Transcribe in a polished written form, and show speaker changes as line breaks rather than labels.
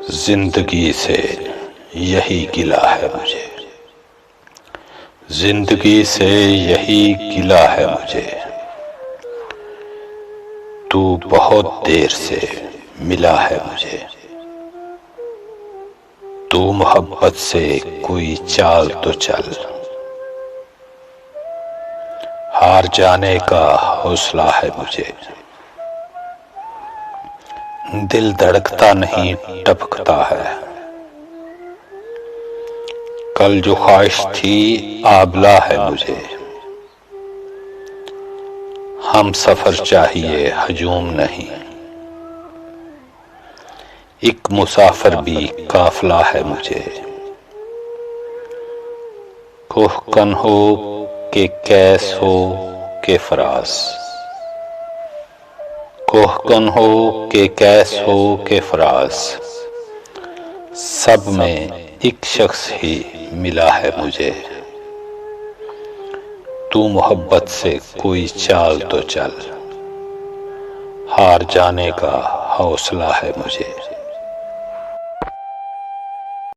जिंदगी से यही गिला है मुझे, जिंदगी से यही गिला है मुझे। तू बहुत देर से मिला है मुझे। तू मोहब्बत से कोई चाल तो चल, हार जाने का हौसला है मुझे। दिल धड़कता नहीं टपकता है, कल जो ख्वाहिश थी आबला है मुझे। हम सफर चाहिए हजूम नहीं, एक मुसाफिर भी काफिला है मुझे। कोहकन हो के कैस हो के फराज, कोहकन हो के कैस हो के फराज, सब में एक शख्स ही मिला है मुझे। तू मोहब्बत से कोई चाल तो चल, हार जाने का हौसला है मुझे।